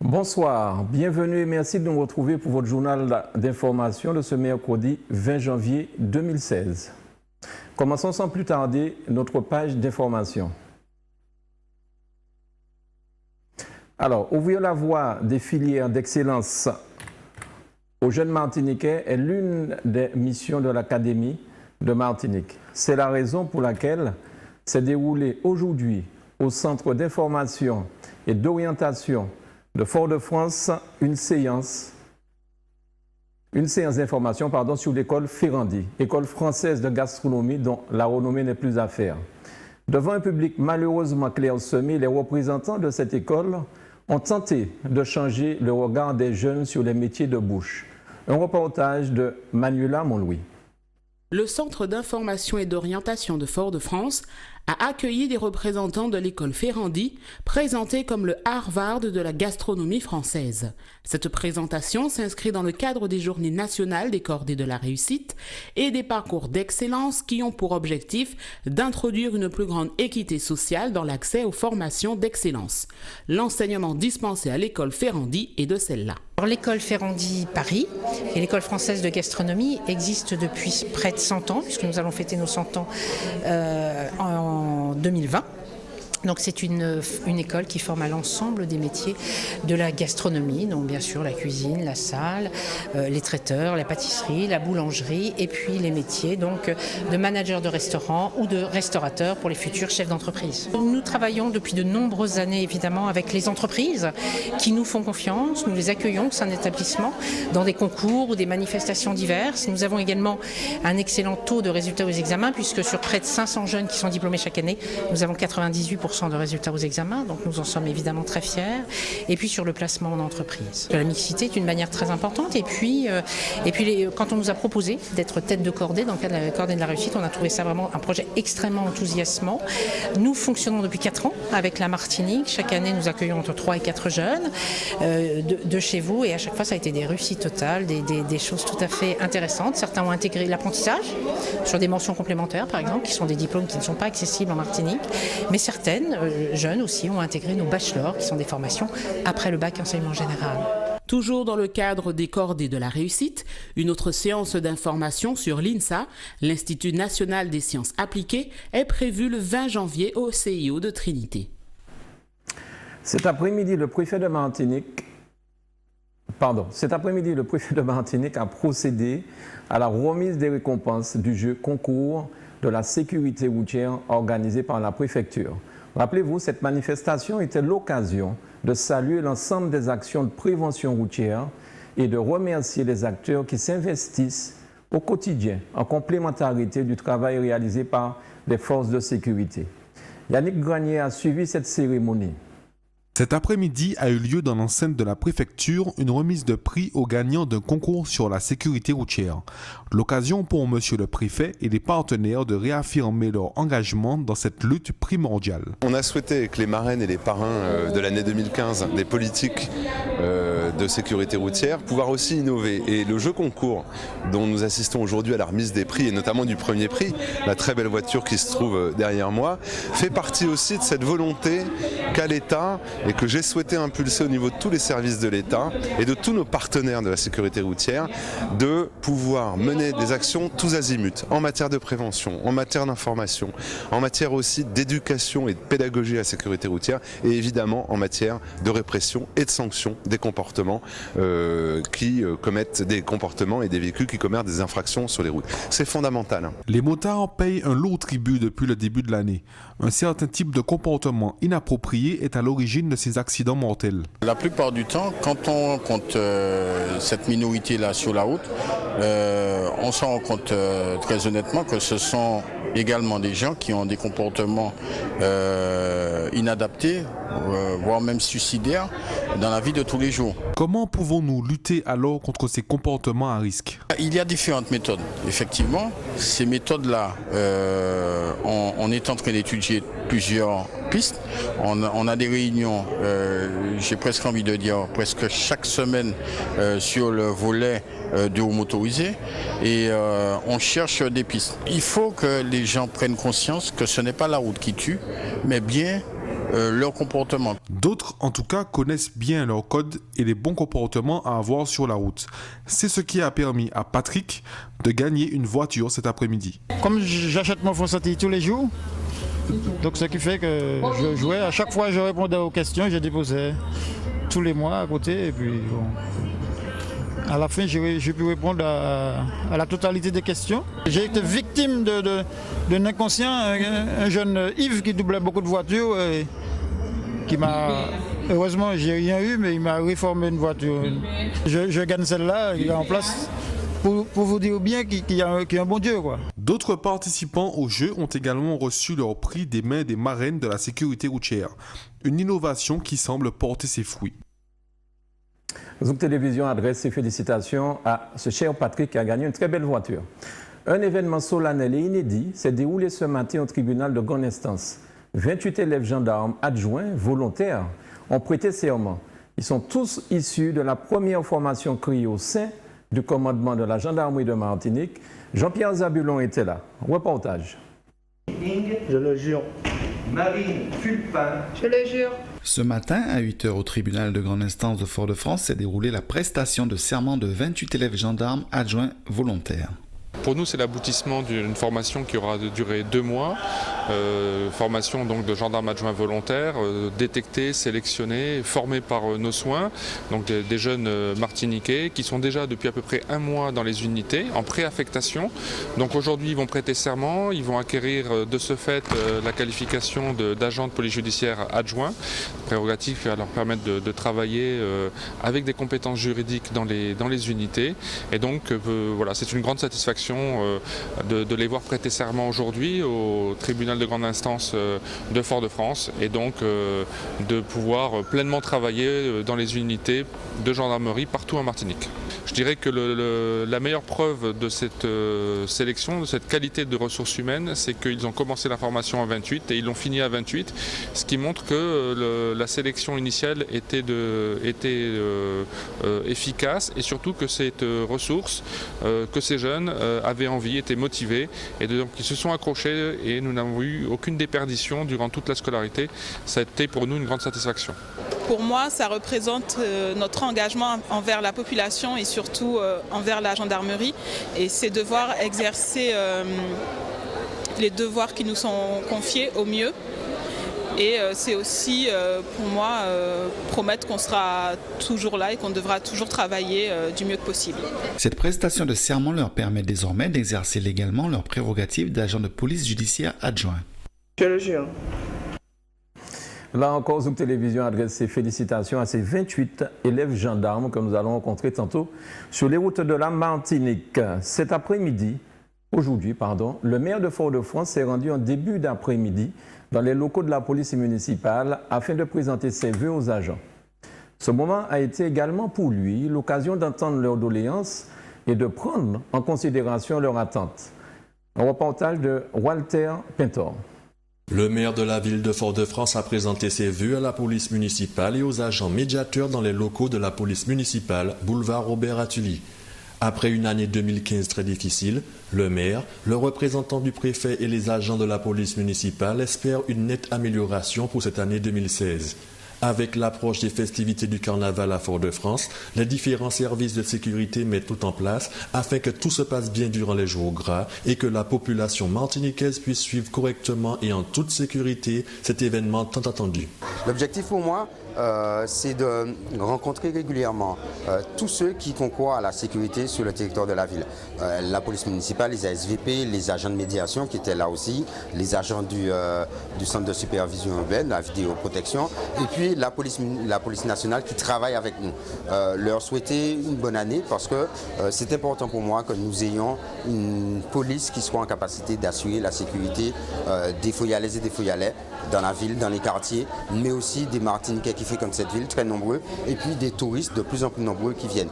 Bonsoir, bienvenue et merci de nous retrouver pour votre journal d'information de ce mercredi 20 janvier 2016. Commençons sans plus tarder notre page d'information. Alors, ouvrir la voie des filières d'excellence aux jeunes Martiniquais est l'une des missions de l'Académie de Martinique. C'est la raison pour laquelle s'est déroulée aujourd'hui au Centre d'information et d'orientation de Fort-de-France une séance d'information sur l'école Ferrandi, école française de gastronomie dont la renommée n'est plus à faire. Devant un public malheureusement clairsemé, les représentants de cette école ont tenté de changer le regard des jeunes sur les métiers de bouche. Un reportage de Manuela Monlouis. Le Centre d'information et d'orientation de Fort-de-France a accueilli des représentants de l'école Ferrandi, présentés comme le Harvard de la gastronomie française. Cette présentation s'inscrit dans le cadre des Journées nationales des cordées de la réussite et des parcours d'excellence qui ont pour objectif d'introduire une plus grande équité sociale dans l'accès aux formations d'excellence. L'enseignement dispensé à l'école Ferrandi est de celle-là. L'école Ferrandi Paris et l'école française de gastronomie existent depuis près de 100 ans, puisque nous allons fêter nos 100 ans en 2020. Donc c'est une école qui forme à l'ensemble des métiers de la gastronomie, donc bien sûr la cuisine, la salle, les traiteurs, la pâtisserie, la boulangerie et puis les métiers donc de manager de restaurant ou de restaurateur pour les futurs chefs d'entreprise. Nous travaillons depuis de nombreuses années évidemment avec les entreprises qui nous font confiance, nous les accueillons au sein d'établissements dans des concours ou des manifestations diverses. Nous avons également un excellent taux de résultats aux examens puisque sur près de 500 jeunes qui sont diplômés chaque année, nous avens 98% de résultats aux examens, donc nous en sommes évidemment très fiers. Et puis sur le placement en entreprise. La mixité est une manière très importante. Et puis quand on nous a proposé d'être tête de cordée dans le cadre de la cordée de la réussite, on a trouvé ça vraiment un projet extrêmement enthousiasmant. Nous fonctionnons depuis 4 ans avec la Martinique. Chaque année, nous accueillons entre 3 et 4 jeunes de chez vous. Et à chaque fois, ça a été des réussites totales, des choses tout à fait intéressantes. Certains ont intégré l'apprentissage sur des mentions complémentaires, par exemple, qui sont des diplômes qui ne sont pas accessibles en Martinique. Mais certaines jeunes aussi ont intégré nos bachelors, qui sont des formations après le bac enseignement général. Toujours dans le cadre des cordées de la réussite, une autre séance d'information sur l'INSA, l'Institut national des sciences appliquées, est prévue le 20 janvier au CIO de Trinité. Cet après-midi, le préfet de Martinique a procédé à la remise des récompenses du jeu concours de la sécurité routière organisé par la préfecture. Rappelez-vous, cette manifestation était l'occasion de saluer l'ensemble des actions de prévention routière et de remercier les acteurs qui s'investissent au quotidien en complémentarité du travail réalisé par les forces de sécurité. Yannick Granier a suivi cette cérémonie. Cet après-midi a eu lieu dans l'enceinte de la préfecture une remise de prix aux gagnants d'un concours sur la sécurité routière. L'occasion pour monsieur le préfet et les partenaires de réaffirmer leur engagement dans cette lutte primordiale. On a souhaité avec les marraines et les parrains de l'année 2015 des politiques de sécurité routière pouvoir aussi innover. Et le jeu concours dont nous assistons aujourd'hui à la remise des prix et notamment du premier prix, la très belle voiture qui se trouve derrière moi, fait partie aussi de cette volonté qu'a l'État et que j'ai souhaité impulser au niveau de tous les services de l'État et de tous nos partenaires de la sécurité routière de pouvoir mener des actions tous azimuts en matière de prévention, en matière d'information, en matière aussi d'éducation et de pédagogie à la sécurité routière et évidemment en matière de répression et de sanctions des comportements qui commettent des comportements et des véhicules qui commettent des infractions sur les routes. C'est fondamental. Les motards payent un lourd tribut depuis le début de l'année. Un certain type de comportement inapproprié est à l'origine de ces accidents mortels. La plupart du temps, quand on rencontre cette minorité-là sur la route, on se rend compte très honnêtement que ce sont également des gens qui ont des comportements inadaptés, voire même suicidaires, dans la vie de tous les jours. Comment pouvons-nous lutter alors contre ces comportements à risque? Il y a différentes méthodes. Effectivement, ces méthodes-là, on est en train d'étudier plusieurs pistes. On a des réunions, j'ai presque envie de dire, presque chaque semaine sur le volet de roues motorisées et on cherche des pistes. Il faut que les gens prennent conscience que ce n'est pas la route qui tue, mais bien leur comportement. D'autres, en tout cas, connaissent bien leur code et les bons comportements à avoir sur la route. C'est ce qui a permis à Patrick de gagner une voiture cet après-midi. Comme j'achète mon Fonsati tous les jours, donc ce qui fait que je jouais, à chaque fois je répondais aux questions, je déposais tous les mois à côté et puis bon. À la fin, j'ai pu répondre à la totalité des questions. J'ai été victime d'un inconscient, un jeune Yves qui doublait beaucoup de voitures et qui m'a... Heureusement, j'ai rien eu, mais il m'a réformé une voiture. Je gagne celle-là, il est en place pour vous dire bien qu'il y a un bon Dieu, quoi. D'autres participants au jeu ont également reçu leur prix des mains des marraines de la sécurité routière. Une innovation qui semble porter ses fruits. Zouk Télévision adresse ses félicitations à ce cher Patrick qui a gagné une très belle voiture. Un événement solennel et inédit s'est déroulé ce matin au tribunal de grande instance. 28 élèves gendarmes adjoints volontaires ont prêté serment. Ils sont tous issus de la première formation créée au sein du commandement de la gendarmerie de Martinique. Jean-Pierre Zabulon était là. Reportage. Je le jure. Marine Fulpin. Je le jure. Ce matin, à 8h au tribunal de grande instance de Fort-de-France, s'est déroulée la prestation de serment de 28 élèves gendarmes adjoints volontaires. Pour nous, c'est l'aboutissement d'une formation qui aura duré 2 mois. Formation donc de gendarmes adjoints volontaires, détectés, sélectionnés, formés par nos soins, donc des jeunes martiniquais qui sont déjà depuis à peu près 1 mois dans les unités en préaffectation. Donc aujourd'hui, ils vont prêter serment, ils vont acquérir de ce fait la qualification d'agent de police judiciaire adjoint, prérogative qui va leur permettre de travailler avec des compétences juridiques dans les unités. Et donc voilà, c'est une grande satisfaction de les voir prêter serment aujourd'hui au tribunal de grande instance de Fort-de-France et donc de pouvoir pleinement travailler dans les unités de gendarmerie partout en Martinique. Je dirais que la meilleure preuve de cette sélection, de cette qualité de ressources humaines, c'est qu'ils ont commencé la formation à 28 et ils l'ont fini à 28, ce qui montre que la sélection initiale était efficace et surtout que cette ressource, que ces jeunes avaient envie, étaient motivés et donc ils se sont accrochés et nous n'avons eu aucune déperdition durant toute la scolarité. Ça a été pour nous une grande satisfaction. Pour moi, ça représente notre engagement envers la population et surtout envers la gendarmerie. Et c'est devoir exercer les devoirs qui nous sont confiés au mieux. Et c'est aussi pour moi promettre qu'on sera toujours là et qu'on devra toujours travailler du mieux que possible. Cette prestation de serment leur permet désormais d'exercer légalement leurs prérogatives d'agent de police judiciaire adjoint. Je le jure. Là encore, Zouk Télévision adresse ses félicitations à ces 28 élèves gendarmes que nous allons rencontrer tantôt sur les routes de la Martinique. Cet après-midi, aujourd'hui, le maire de Fort-de-France s'est rendu en début d'après-midi dans les locaux de la police municipale afin de présenter ses vœux aux agents. Ce moment a été également pour lui l'occasion d'entendre leurs doléances et de prendre en considération leurs attentes. Un reportage de Walter Pintor. Le maire de la ville de Fort-de-France a présenté ses vœux à la police municipale et aux agents médiateurs dans les locaux de la police municipale, boulevard Robert Attuli. Après une année 2015 très difficile, le maire, le représentant du préfet et les agents de la police municipale espèrent une nette amélioration pour cette année 2016. Avec l'approche des festivités du carnaval à Fort-de-France, les différents services de sécurité mettent tout en place afin que tout se passe bien durant les jours gras et que la population martiniquaise puisse suivre correctement et en toute sécurité cet événement tant attendu. L'objectif pour moi, c'est de rencontrer régulièrement tous ceux qui concourent à la sécurité sur le territoire de la ville. La police municipale, les ASVP, les agents de médiation qui étaient là aussi, les agents du centre de supervision urbaine, la vidéoprotection, et puis la police nationale qui travaille avec nous. Leur souhaiter une bonne année parce que c'est important pour moi que nous ayons une police qui soit en capacité d'assurer la sécurité des Foyalaises et des Foyalais dans la ville, dans les quartiers, mais aussi des Martiniquais qui fréquentent cette ville, très nombreux, et puis des touristes de plus en plus nombreux qui viennent.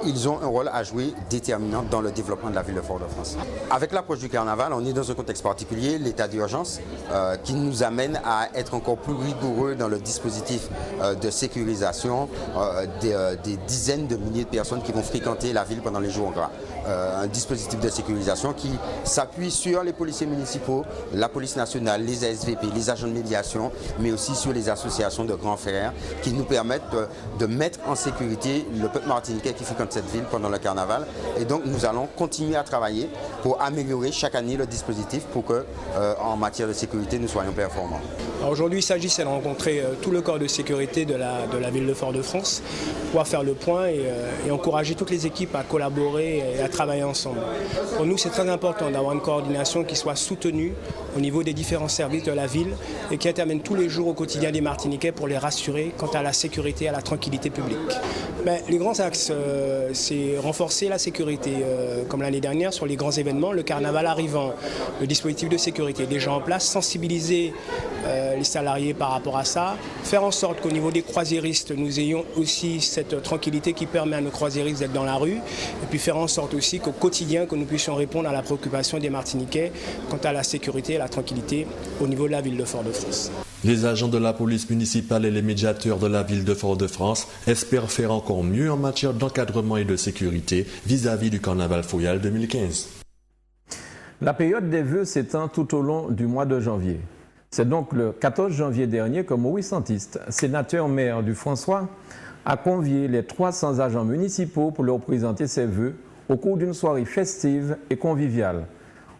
Ils ont un rôle à jouer déterminant dans le développement de la ville de Fort-de-France. Avec l'approche du carnaval, on est dans un contexte particulier, l'état d'urgence, qui nous amène à être encore plus rigoureux dans le dispositif de sécurisation des dizaines de milliers de personnes qui vont fréquenter la ville pendant les jours gras. Un dispositif de sécurisation qui s'appuie sur les policiers municipaux, la police nationale, les ASVP, les agents de médiation, mais aussi sur les associations de grands frères qui nous permettent de mettre en sécurité le peuple martiniquais qui fréquente cette ville pendant le carnaval. Et donc nous allons continuer à travailler pour améliorer chaque année le dispositif pour que en matière de sécurité nous soyons performants. Aujourd'hui, il s'agissait de rencontrer tout le corps de sécurité de la ville de Fort-de-France, pouvoir faire le point et encourager toutes les équipes à collaborer et à travailler ensemble. Pour nous, c'est très important d'avoir une coordination qui soit soutenue au niveau des différents services de la ville et qui interviennent tous les jours au quotidien des Martiniquais pour les rassurer quant à la sécurité et à la tranquillité publique. Les grands axes, c'est renforcer la sécurité, comme l'année dernière sur les grands événements, le carnaval arrivant, le dispositif de sécurité déjà en place, sensibiliser les salariés par rapport à ça, faire en sorte qu'au niveau des croisiéristes, nous ayons aussi cette tranquillité qui permet à nos croisiéristes d'être dans la rue, et puis faire en sorte aussi qu'au quotidien, que nous puissions répondre à la préoccupation des Martiniquais quant à la sécurité et la tranquillité au niveau de la ville de Fort-de-France. Les agents de la police municipale et les médiateurs de la ville de Fort-de-France espèrent faire encore mieux en matière d'encadrement et de sécurité vis-à-vis du carnaval foyal 2015. La période des vœux s'étend tout au long du mois de janvier. C'est donc le 14 janvier dernier que Maurice Santiste, sénateur-maire du François, a convié les 300 agents municipaux pour leur présenter ses vœux au cours d'une soirée festive et conviviale.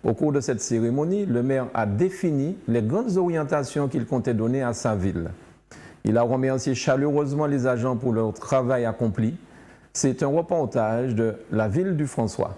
Au cours de cette cérémonie, le maire a défini les grandes orientations qu'il comptait donner à sa ville. Il a remercié chaleureusement les agents pour leur travail accompli. C'est un reportage de la ville du François.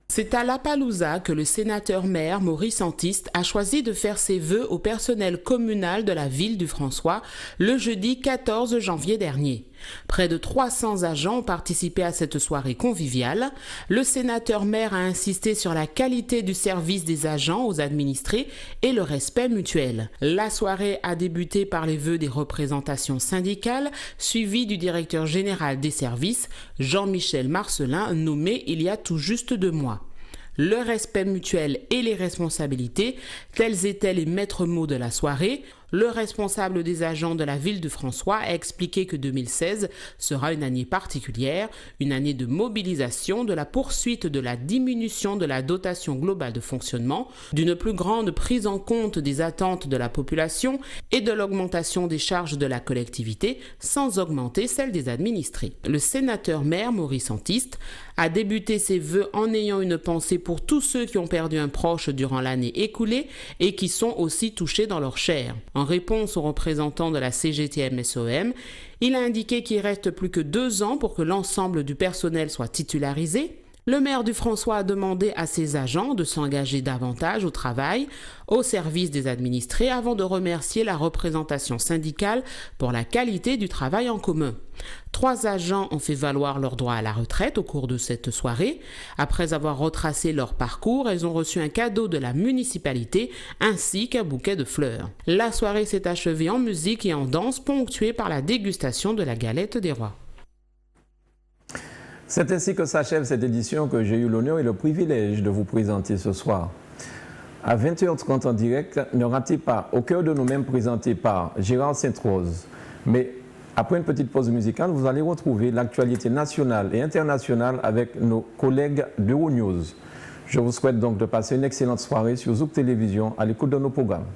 C'est à La Palouza que le sénateur-maire Maurice Santiste a choisi de faire ses vœux au personnel communal de la ville du François le jeudi 14 janvier dernier. Près de 300 agents ont participé à cette soirée conviviale. Le sénateur-maire a insisté sur la qualité du service des agents aux administrés et le respect mutuel. La soirée a débuté par les vœux des représentations syndicales, suivies du directeur général des services, Jean-Michel Marcelin, nommé il y a tout juste 2 mois. Le respect mutuel et les responsabilités, tels étaient les maîtres mots de la soirée. Le responsable des agents de la ville de François a expliqué que 2016 sera une année particulière, une année de mobilisation, de la poursuite de la diminution de la dotation globale de fonctionnement, d'une plus grande prise en compte des attentes de la population et de l'augmentation des charges de la collectivité sans augmenter celles des administrés. Le sénateur-maire Maurice Santiste a débuté ses vœux en ayant une pensée pour tous ceux qui ont perdu un proche durant l'année écoulée et qui sont aussi touchés dans leur chair. En réponse aux représentants de la CGTM-SOM, il a indiqué qu'il reste plus que 2 ans pour que l'ensemble du personnel soit titularisé. Le maire du François a demandé à ses agents de s'engager davantage au travail, au service des administrés, avant de remercier la représentation syndicale pour la qualité du travail en commun. 3 agents ont fait valoir leur droit à la retraite au cours de cette soirée. Après avoir retracé leur parcours, elles ont reçu un cadeau de la municipalité ainsi qu'un bouquet de fleurs. La soirée s'est achevée en musique et en danse, ponctuée par la dégustation de la galette des rois. C'est ainsi que s'achève cette édition que j'ai eu l'honneur et le privilège de vous présenter ce soir. À 20h30 en direct, ne ratez pas Au cœur de nous-mêmes présenté par Gérard Sainte-Rose. Mais après une petite pause musicale, vous allez retrouver l'actualité nationale et internationale avec nos collègues d'Euronews. Je vous souhaite donc de passer une excellente soirée sur Zouk Télévision à l'écoute de nos programmes.